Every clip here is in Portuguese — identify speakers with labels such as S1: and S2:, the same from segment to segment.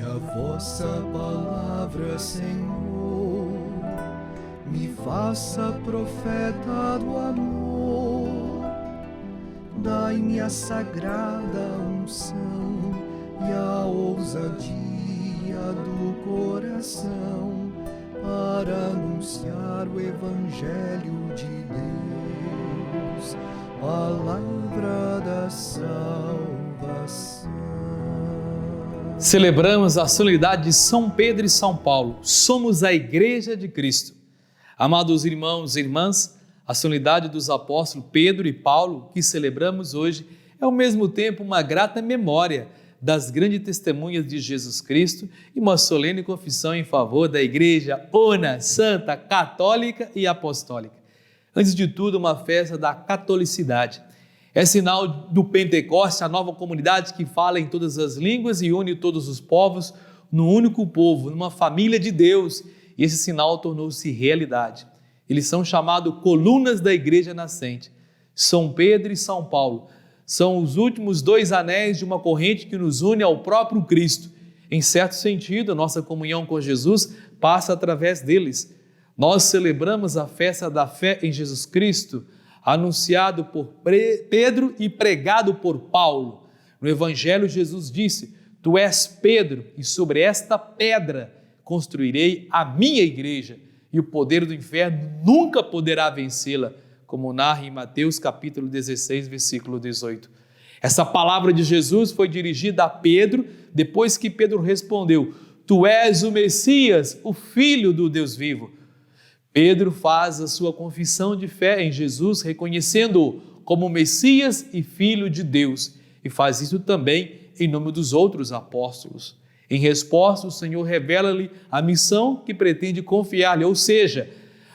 S1: a vossa palavra, Senhor, me faça profeta do amor. Dai-me a sagrada unção e a ousadia do coração para anunciar o Evangelho de Deus, palavra da salvação.
S2: Celebramos a solenidade de São Pedro e São Paulo. Somos a Igreja de Cristo. Amados irmãos e irmãs, a solenidade dos apóstolos Pedro e Paulo, que celebramos hoje, é ao mesmo tempo uma grata memória das grandes testemunhas de Jesus Cristo e uma solene confissão em favor da Igreja una, santa, católica e apostólica. Antes de tudo, uma festa da catolicidade. É sinal do Pentecoste, a nova comunidade que fala em todas as línguas e une todos os povos num único povo, numa família de Deus. E esse sinal tornou-se realidade. Eles são chamados colunas da Igreja nascente. São Pedro e São Paulo são os últimos dois anéis de uma corrente que nos une ao próprio Cristo. Em certo sentido, nossa comunhão com Jesus passa através deles. Nós celebramos a festa da fé em Jesus Cristo, anunciado por Pedro e pregado por Paulo. No Evangelho, Jesus disse: Tu és Pedro, e sobre esta pedra construirei a minha igreja, e o poder do inferno nunca poderá vencê-la, como narra em Mateus capítulo 16, versículo 18. Essa palavra de Jesus foi dirigida a Pedro, depois que Pedro respondeu: Tu és o Messias, o Filho do Deus vivo. Pedro faz a sua confissão de fé em Jesus, reconhecendo-o como Messias e Filho de Deus, e faz isso também em nome dos outros apóstolos. Em resposta, o Senhor revela-lhe a missão que pretende confiar-lhe, ou seja,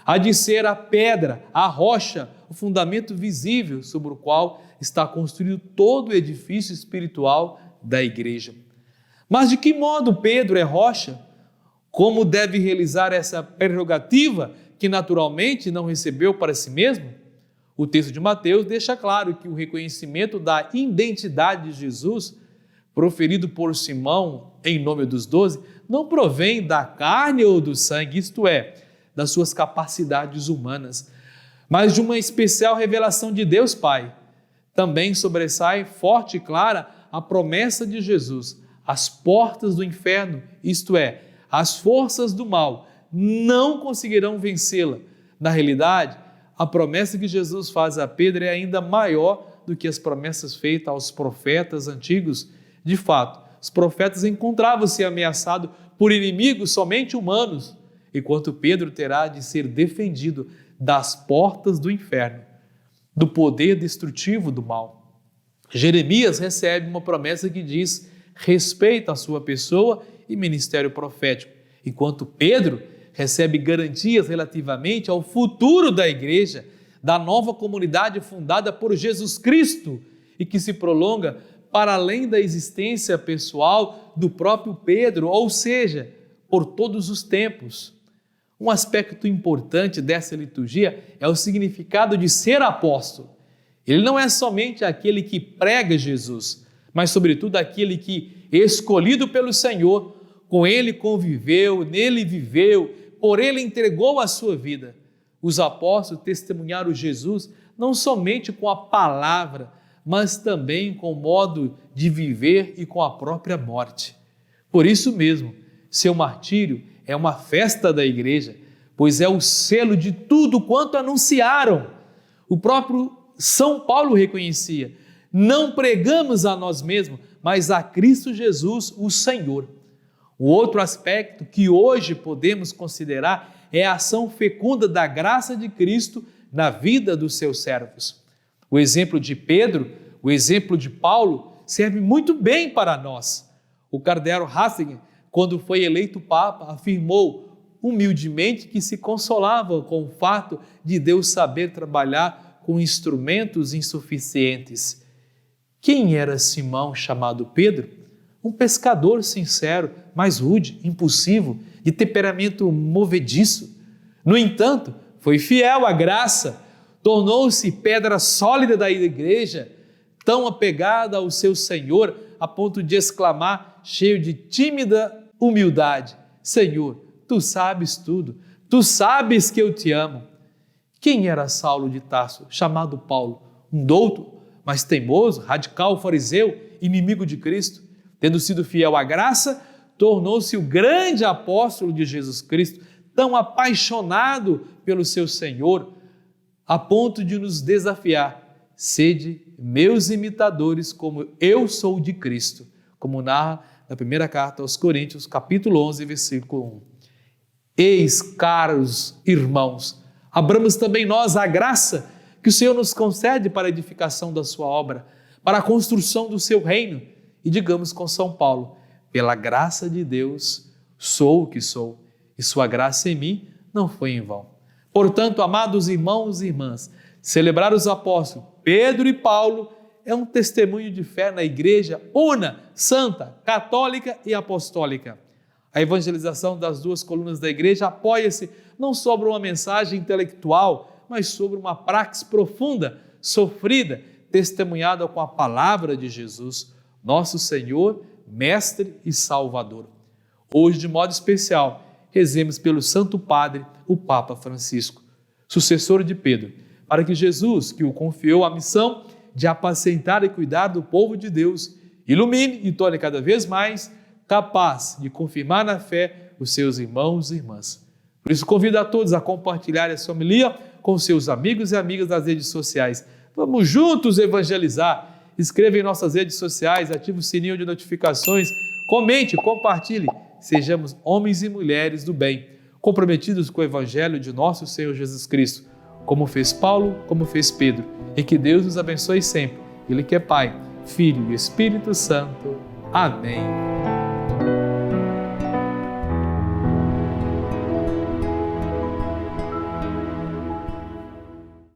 S2: a de ser a pedra, a rocha, o fundamento visível sobre o qual está construído todo o edifício espiritual da igreja. Mas de que modo Pedro é rocha? Como deve realizar essa prerrogativa que naturalmente não recebeu para si mesmo? O texto de Mateus deixa claro que o reconhecimento da identidade de Jesus, proferido por Simão em nome dos 12, não provém da carne ou do sangue, isto é, das suas capacidades humanas, mas de uma especial revelação de Deus Pai. Também sobressai forte e clara a promessa de Jesus: as portas do inferno, isto é, as forças do mal, não conseguirão vencê-la. Na realidade, a promessa que Jesus faz a Pedro é ainda maior do que as promessas feitas aos profetas antigos. De fato, os profetas encontravam-se ameaçados por inimigos somente humanos, enquanto Pedro terá de ser defendido das portas do inferno, do poder destrutivo do mal. Jeremias recebe uma promessa que diz respeito à sua pessoa e ministério profético, enquanto Pedro recebe garantias relativamente ao futuro da igreja, da nova comunidade fundada por Jesus Cristo e que se prolonga para além da existência pessoal do próprio Pedro, ou seja, por todos os tempos. Um aspecto importante dessa liturgia é o significado de ser apóstolo. Ele não é somente aquele que prega Jesus, mas sobretudo aquele que, escolhido pelo Senhor, com ele conviveu, nele viveu, por ele entregou a sua vida. Os apóstolos testemunharam Jesus não somente com a palavra, mas também com o modo de viver e com a própria morte. Por isso mesmo, seu martírio é uma festa da igreja, pois é o selo de tudo quanto anunciaram. O próprio São Paulo reconhecia: não pregamos a nós mesmos, mas a Cristo Jesus, o Senhor. O outro aspecto que hoje podemos considerar é a ação fecunda da graça de Cristo na vida dos seus servos. O exemplo de Pedro, o exemplo de Paulo, serve muito bem para nós. O cardeal Ratzinger, quando foi eleito Papa, afirmou humildemente que se consolava com o fato de Deus saber trabalhar com instrumentos insuficientes. Quem era Simão, chamado Pedro? Um pescador sincero, mas rude, impulsivo, de temperamento movediço. No entanto, foi fiel à graça, tornou-se pedra sólida da igreja, tão apegada ao seu Senhor, a ponto de exclamar, cheio de tímida humildade: Senhor, tu sabes tudo, tu sabes que eu te amo. Quem era Saulo de Tarso, chamado Paulo? Um douto, mas teimoso, radical, fariseu, inimigo de Cristo. Tendo sido fiel à graça, tornou-se o grande apóstolo de Jesus Cristo, tão apaixonado pelo seu Senhor, a ponto de nos desafiar: sede meus imitadores como eu sou de Cristo, como narra na primeira carta aos Coríntios, capítulo 11, versículo 1. Eis, caros irmãos, abramos também nós a graça que o Senhor nos concede para a edificação da sua obra, para a construção do seu reino, e digamos com São Paulo: pela graça de Deus sou o que sou, e sua graça em mim não foi em vão. Portanto, amados irmãos e irmãs, celebrar os apóstolos Pedro e Paulo é um testemunho de fé na igreja una, santa, católica e apostólica. A evangelização das duas colunas da igreja apoia-se não sobre uma mensagem intelectual, mas sobre uma praxis profunda, sofrida, testemunhada com a palavra de Jesus, nosso Senhor, Mestre e Salvador. Hoje, de modo especial, rezemos pelo Santo Padre, o Papa Francisco, sucessor de Pedro, para que Jesus, que o confiou a missão de apacentar e cuidar do povo de Deus, ilumine e torne cada vez mais capaz de confirmar na fé os seus irmãos e irmãs. Por isso, convido a todos a compartilhar essa homilia com seus amigos e amigas das redes sociais. Vamos juntos evangelizar. Escreva em nossas redes sociais, ative o sininho de notificações, comente, compartilhe. Sejamos homens e mulheres do bem, comprometidos com o Evangelho de nosso Senhor Jesus Cristo, como fez Paulo, como fez Pedro. E que Deus nos abençoe sempre. Ele que é Pai, Filho e Espírito Santo. Amém.